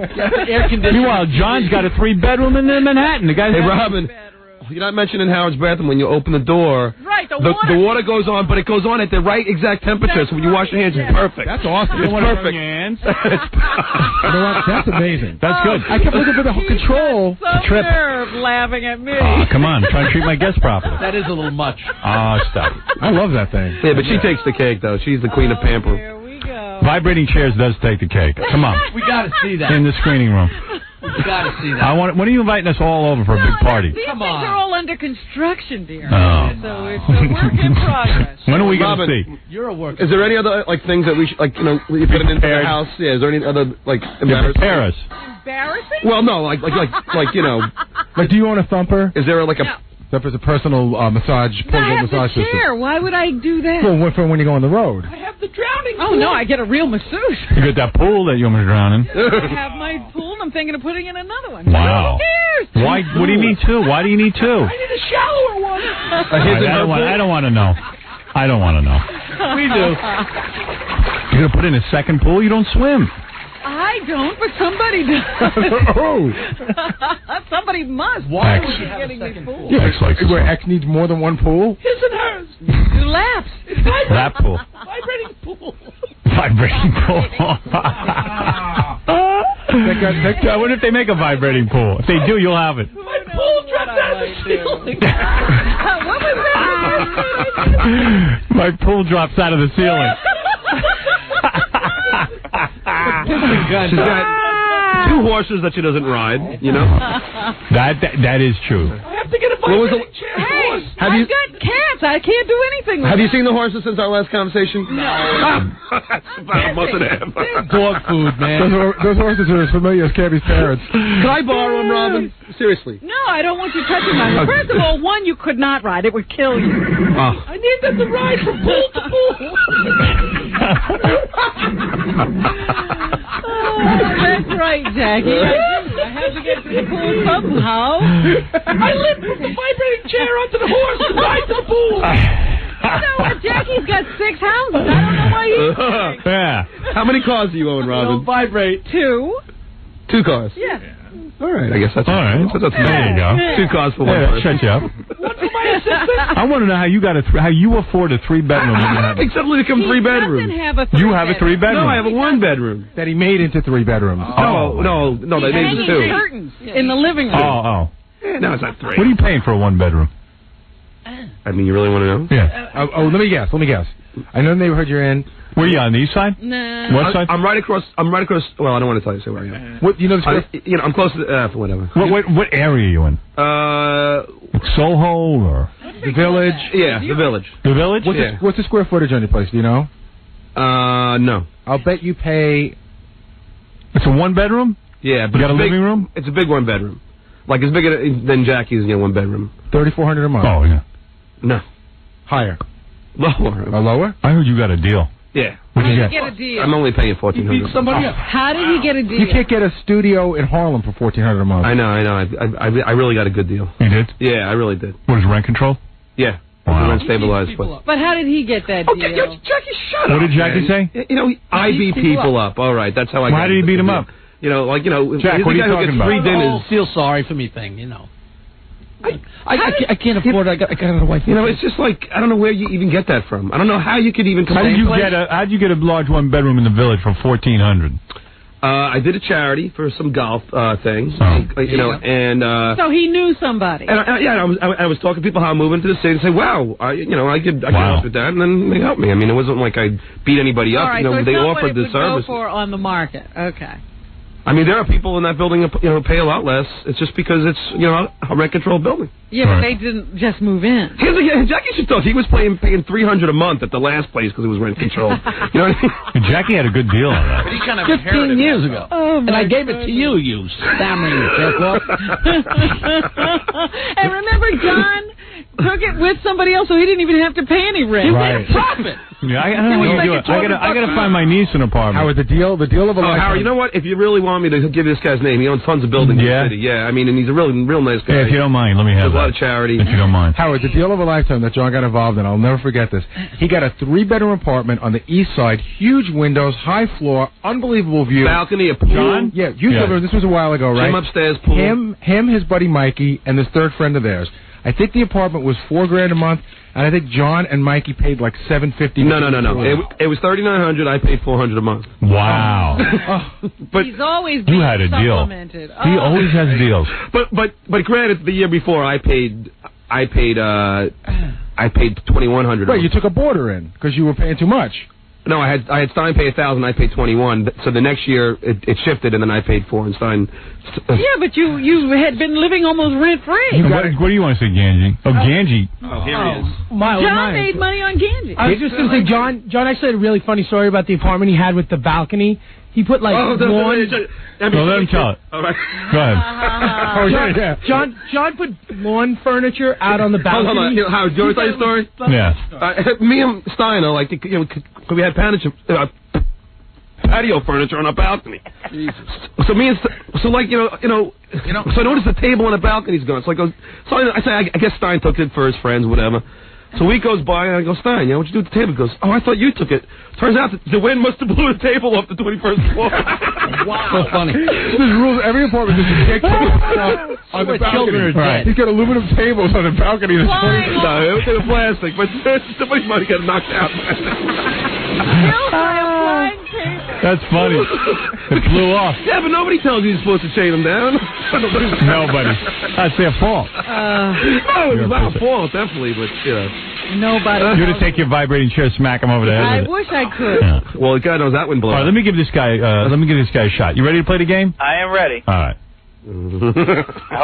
Air conditioning. Meanwhile, John's got a 3-bedroom in Manhattan. The guy's hey, Robin. You're not mentioning Howard's bathroom when you open the door. Right, the water goes on, but it goes on at the right exact temperature, so when you wash your hands, it's perfect. That's awesome. It's perfect. Your hands. You know what? That's amazing. That's good. I kept looking for the control. So nerve laughing at me. Oh, come on. Try to treat my guests properly. That is a little much. Oh, stop. I love that thing. Yeah, but she takes the cake, though. She's the queen of pamper. Here we go. Vibrating chairs does take the cake. Come on. We got to see that. In the screening room. We got to see that. When are you inviting us all over for a big party? These things are all under construction, dear. Oh. So it's a work in progress. When are we going to see? You're a work. Is there any other things that we should, you put it into the house? Yeah. Is there any other embarrassing? Prepare us. Embarrassing? Well, no, Like, do you own a thumper? Is there a Thumper's a personal massage, portable massage system. Chair. Why would I do that? Well, for when you go on the road. I have the drowning pool. Oh, no, I get a real masseuse. You got that pool that you want me to drown in? I have my pool, and I'm thinking of putting in another one. Wow. Who cares? Why? What do you need two? Why do you need two? I need a shallower one. I don't want to know. I don't want to know. We do. You're going to put in a second pool? You don't swim. I don't, but somebody does. Oh. Somebody must. Why would you have a second pool? Yeah, X likes where X needs more than one pool? His and hers. You laps. Lap pool. Vibrating pool. Vibrating pool. I wonder if they make a vibrating pool. If they do, you'll have it. My pool dropped out of the ceiling. What was that? My pool drops out of the ceiling. She's got 2 horses that she doesn't ride, you know? That is true. I have to get a vibrating chair. Hey, I've got cats. I can't do anything with Have you them. seen the horses since our last conversation? No. That's about a month and a half. Dog food, man. Those horses are as familiar as Cabby's parents. Can I borrow them, Robin? Seriously. No, I don't want you touching them. First of all, one, you could not ride. It would kill you. I need them to ride from pool to pool. That's right, Jackie. I have to get to the pool somehow. I lift from the vibrating chair onto the horse and ride to the pool. You know what? Jackie's got 6 houses. I don't know why he's Yeah. How many cars do you own, Robin? Don't vibrate. 2. 2 cars? Yeah. All right, I guess that's all right. That's there you go. 2 cars for one person. Shut you up. One for my assistant. I want to know how you afford a 3-bedroom. It suddenly become 3 bedrooms. He doesn't have a 3-bedroom. You have a 3-bedroom. No, I have a 1-bedroom. That he made into 3 bedrooms. No, they made it 2. Curtains in the living room. Oh. No, it's not 3. What are you paying for a 1-bedroom? I mean, you really want to know? Yeah. Let me guess. I know the neighborhood you're in. Where are you, on the east side? No. What side? I'm right across. Well, I don't want to tell you where I am. What you know? I'm close to whatever. What area are you in? Soho or The Village. Yeah, the Village. The Village? What's the square footage on your place? Do you know? No. I'll bet you pay. It's a 1-bedroom? Yeah, but you got a living room? It's a big 1-bedroom. Like as big than Jackie's 1-bedroom. $3,400 a month. Oh yeah. No. Higher. Lower. Lower? I heard you got a deal. Yeah. What did you get a deal? I'm only paying $1,400. Somebody else. How did he get a deal? You can't get a studio in Harlem for $1,400 a month. I know. I really got a good deal. You did? Yeah, I really did. What is rent control? Yeah. Wow. Rent stabilized. But how did he get that deal? Jackie, shut up. What did Jackie say? I beat people up. All right, that's how I. How did he beat him up? Jack, what are you talking about? 3 dinners. Feel sorry for me thing, I can't afford it. I got a wife. It's just like I don't know where you even get that from. I don't know how you could even. How did you get a large 1-bedroom in the Village for $1,400? I did a charity for some golf thing, and so he knew somebody. And I was talking to people how I'm moving to the city and say, wow, I could help with that, and then they helped me. I mean, it wasn't like I beat anybody up. Right, so they not offered the service. Go for on the market. Okay. I mean, there are people in that building pay a lot less. It's just because it's a rent-controlled building. Yeah, but they didn't just move in. Jackie should tell us he was paying $300 a month at the last place because it was rent-controlled. You know what I mean? And Jackie had a good deal on that. But he kind of 15 years ago. And I gave it to you, you stammering jerk-off. And remember, took it with somebody else, so he didn't even have to pay any rent. He Right. made a profit. Yeah, I don't know what you do. I gotta find my niece an apartment. Howard, the deal of a lifetime. Howard, you know what? If you really want me to give you this guy's name, he owns tons of buildings in the city. Yeah, I mean, and he's a real nice guy. Yeah, if you don't mind, let me have a lot of charity. If you don't mind. Howard, the deal of a lifetime that John got involved in, I'll never forget this. He got a 3-bedroom apartment on the east side, huge windows, high floor, unbelievable view. Balcony, a pool. John? Yeah, this was a while ago, right? Gym upstairs, pool. Him, his buddy Mikey, and this third friend of theirs. I think the apartment was $4,000 a month, and I think John and Mikey paid like $750. No. It was $3,900. I paid $400 a month. Wow. But he's always being had a deal. supplemented. He always has deals. But granted, the year before I paid $2,100. Right, you took a boarder in because you were paying too much. No, I had Stein pay $1,000. I paid $21. So the next year it shifted, and then I paid $4, and Stein. Yeah, but you had been living almost rent free. What do you want to say, Ganji? Oh, Ganji. Oh, here he is. John made money on Ganji. I was just going to say, John actually had a really funny story about the apartment he had with the balcony. He put like lawn. Well, let him tell it. All right. Go ahead. John put lawn furniture out on the balcony. Hold on. Howard, do you want to tell your story? Yeah. Me and Stein are like, we had patio furniture on our balcony. So me and so I noticed the table on the balcony's gone. So I say, I guess Stein took it for his friends, whatever. So a week goes by, and I go, Stein, what'd you do with the table? He goes, I thought you took it. Turns out that the wind must have blew the table off the 21st floor. Wow. So funny. There's rules. Every apartment does you can't keep stuff on the balcony. Right. He's got aluminum tables on the balcony. No, it was in plastic, but somebody might have got knocked out. That's funny. It blew off. Yeah, but nobody tells you you're supposed to chain them down. Nobody. That's their fault. No, it was our fault, definitely, but, Nobody. You're to take your vibrating chair, smack him over the head. I wish I could. Yeah. Well, God knows that wind blows. All right, let me give this guy a shot. You ready to play the game? I am ready. All right.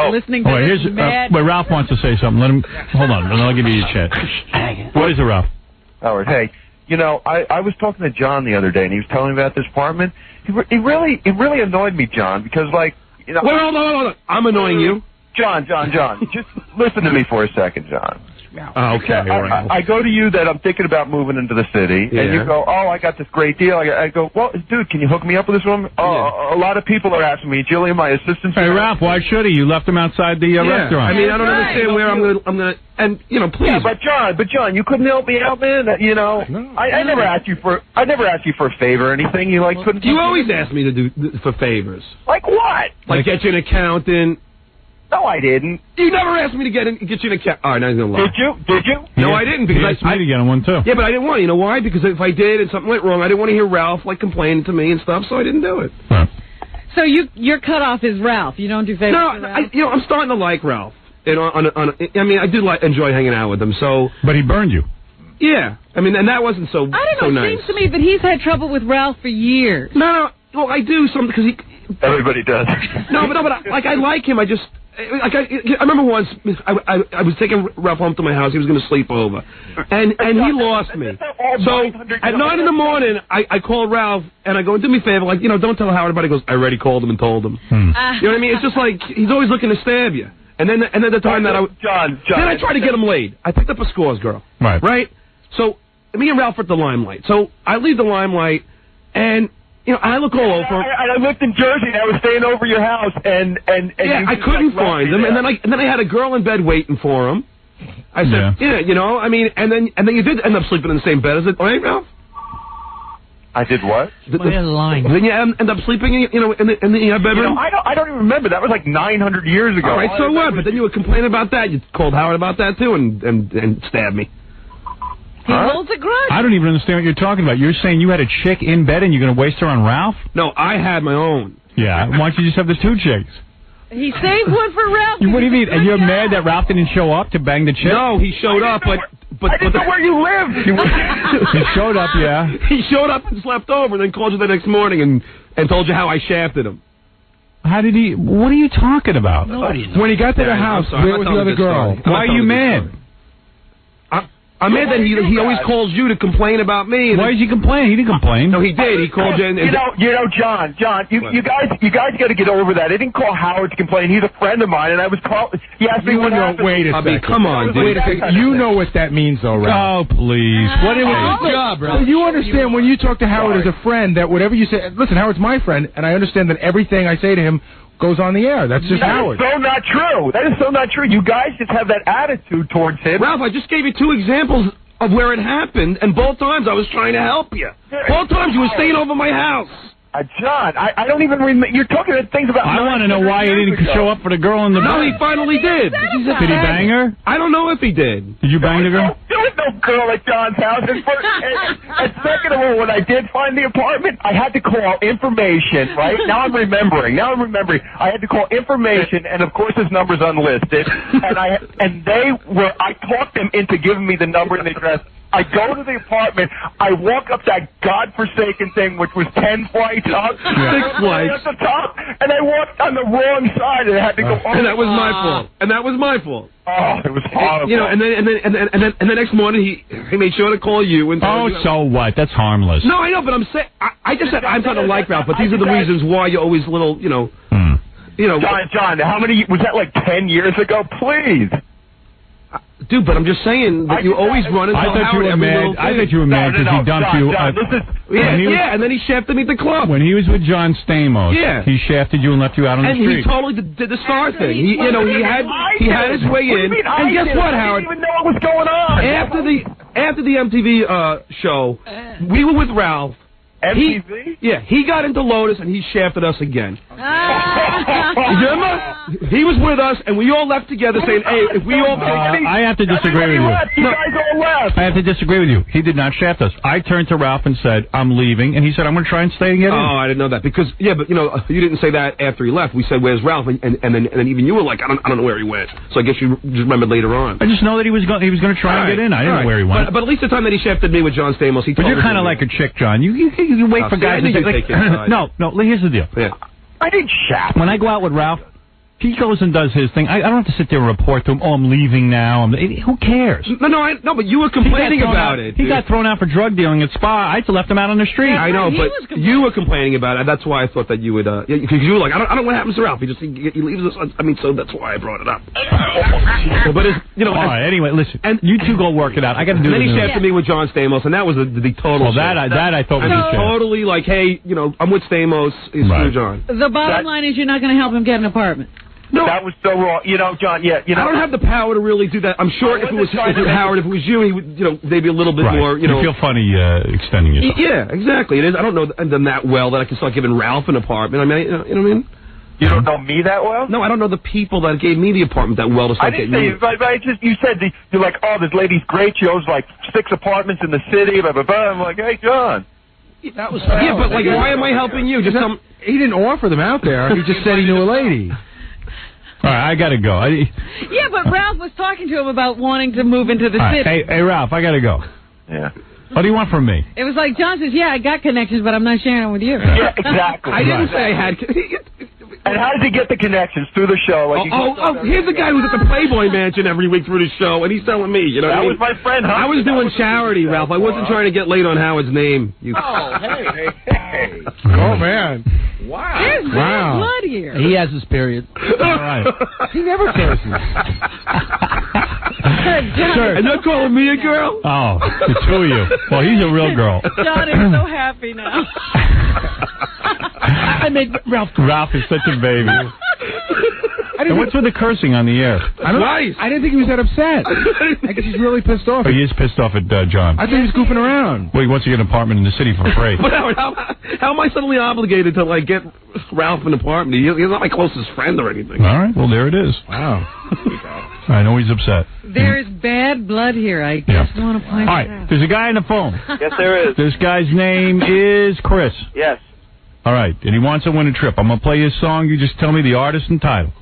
Listening to this mad... Wait, Ralph wants to say something. Let him. Hold on, and I'll give you your chance. What is it, Ralph? Howard, hey. I was talking to John the other day, and he was telling me about this apartment. It really annoyed me, John, because, Wait, hold on. I'm annoying you? John. Just listen to me for a second, John. Oh, okay. I go to you that I'm thinking about moving into the city, and you go, I got this great deal. I go, well, dude, can you hook me up with this woman? A lot of people are asking me. Jillian, my assistant. Hey, Ralph, why should he? You left him outside the restaurant. I mean, I don't understand where I'm gonna, and please. Yeah, but John, you couldn't help me out, man. No. I never asked you for a favor or anything. You couldn't. You always ask me to do for favors. Like what? Like get you an accountant. No, I didn't. You never asked me to get you an accountant. All right, now he's gonna lie. Did you? No, I didn't, because I asked me to get him one too. Yeah, but I didn't want to. You know why? Because if I did and something went wrong, I didn't want to hear Ralph complaining to me and stuff, so I didn't do it. Huh. So your cutoff is Ralph. You don't do favors for Ralph? No, I'm starting to like Ralph. I do enjoy hanging out with him. So, but he burned you. Yeah, I mean, and that wasn't so. I don't know. So nice. It seems to me that he's had trouble with Ralph for years. No, well, I do some because he. Everybody does. No, but I like him. I remember once I was taking Ralph home to my house. He was going to sleep over, and he lost me. So at 9 in the morning, I called Ralph and I go, do me a favor, don't tell Howard about it. He goes, I already called him and told him. You know what I mean? It's just like he's always looking to stab you. And then the time that John, then I tried to get him laid. I picked up a scores girl. Right. So me and Ralph are at the Limelight. So I leave the Limelight and. I look all over. I lived in Jersey, and I was staying over your house, and yeah, I couldn't find him, and then I had a girl in bed waiting for him. I said, I mean, and then you did end up sleeping in the same bed as it, right, Ralph? I did what? Then you end up sleeping, in the bedroom. I don't even remember. That was like 900 years ago. All right, so what? But then you would complain about that. You called Howard about that too, and stabbed me. He holds a grudge. I don't even understand what you're talking about. You're saying you had a chick in bed and you're going to waste her on Ralph? No, I had my own. Yeah, why don't you just have the two chicks? He saved one for Ralph. What do you mean? And you're mad that Ralph didn't show up to bang the chick? No, he showed up, but I didn't know where you lived. He showed up, yeah. He showed up and slept over, and then called you the next morning and told you how I shafted him. How did he? What are you talking about? When he got to the house, where was the other girl? Why are you mad? I'm mad that he always calls you to complain about me. Why did he complain? He didn't complain. No, he did. He called you. You know, John, you guys got to get over that. I didn't call Howard to complain. He's a friend of mine, and I was called. He asked me what happened. Wait a second. Come on, dude. Wait a second. You know what that means, though, Ralph. Oh, please. What? It was Good job, bro. You understand when you talk to Howard as a friend that whatever you say. Listen, Howard's my friend, and I understand that everything I say to him goes on the air. That's just Howard. That is so not true. That is so not true. You guys just have that attitude towards him. Ralph, I just gave you 2 examples of where it happened, and both times I was trying to help you. Both times you were staying over my house. John, I don't even remember. You're talking things about. I want to know why he didn't show up for the girl in the. No, he finally did. Did he bang her? I don't know if he did. Did you bang the girl? There was no girl at John's house. And second of all, when I did find the apartment, I had to call information, right? Now I'm remembering. I had to call information, and of course his number's unlisted. And I talked them into giving me the number and the address. I go to the apartment. I walk up that godforsaken thing, which was 10 flights up. 6 flights. At the top, and I walked on the wrong side, and I had to go. And that was my fault. And that was my fault. Oh, it was horrible. You know, and then the next morning he made sure to call you. And So what? That's harmless. No, I know, but I'm saying I just said I'm trying to like Ralph, but these are the reasons why you're always a little, you know. John, how many was that? Like 10 years ago? Please. Dude, but I'm just saying that you always run into Howard every little thing. I thought you were mad because he dumped you. And then he shafted me at the club. When he was with John Stamos, he shafted you and left you out on the street. And he totally did the star thing. He had his way in. And guess what, Howard? I didn't even know what was going on. After the MTV show, we were with Ralph. MTV? He got into Lotus and he shafted us again. Remember? He was with us and we all left together saying, hey, if we all... I have to disagree with you. You guys all left. I have to disagree with you. He did not shaft us. I turned to Ralph and said, I'm leaving. And he said, I'm going to try and stay and get in. Oh, I didn't know that. Because, but, you didn't say that after he left. We said, where's Ralph? And then even you were like, I don't know where he went. So I guess you just remembered later on. I just know that he was going to try and get in. I didn't know where he went. But at least the time that he shafted me with John Stamos, he told But you're kind of like a chick, John. You wait for guys to say, no, here's the deal. Yeah. I didn't shaft. When I go out with Ralph, he goes and does his thing. I don't have to sit there and report to him, oh, I'm leaving now. Who cares? No, but you were complaining about it. He got thrown out for drug dealing at Spa. I left him out on the street. I know, but you were complaining about it. That's why I thought that you would, because you were like, I don't know what happens to Ralph. He leaves us. So that's why I brought it up. But all right, anyway, listen. And you two go work it out. I got to do. And then he shafted me with John Stamos, and that was the total. Well, that I thought was a totally like, hey, I'm with Stamos. Screw John. The bottom line is you're not going to help him get an apartment. No, that was so wrong. John. I don't have the power to really do that. I'm sure if it was Howard, if it was you, he would, maybe a little bit more. You feel funny extending yourself. Yeah, exactly. It is. I don't know them that well that I can start giving Ralph an apartment. I mean, you know what I mean? You don't know me that well? No, I don't know the people that gave me the apartment that well to start getting me. You said you're like, oh, this lady's great. She owns like 6 apartments in the city. Blah blah blah. I'm like, hey, John. That was but like, why am I helping you? Just he didn't offer them out there. He just said he knew a lady. All right, I got to go. Yeah, but Ralph was talking to him about wanting to move into the city. Hey, Ralph, I got to go. Yeah. What do you want from me? It was like John says, I got connections, but I'm not sharing them with you. Yeah, exactly. I didn't say I had... And how does he get the connections? Through the show? Like here's a guy who's at the Playboy Mansion every week through the show, and he's telling me, That was my friend, huh? I was doing charity, Ralph. I wasn't trying to get laid on Howard's name. Hey. Oh, man. Wow. There's blood here. He has his period. All right. He never curses. And you're calling me a girl? Oh, the two of you. Well, he's a real girl. John is so happy now. I made Ralph. Ralph is such a baby. And what's with the cursing on the air? Nice. I didn't think he was that upset. I guess he's really pissed off. Oh, he is pissed off at John. I think he's goofing around. Well, he wants to get an apartment in the city for free. But how am I suddenly obligated to like get Ralph an apartment? He's not my closest friend or anything. All right, well there it is. Wow. I know he's upset. There is bad blood here. I just want to point All right, there's a guy on the phone. Yes, there is. This guy's name is Chris. Yes. All right, and he wants to win a trip. I'm going to play his song. You just tell me the artist and title.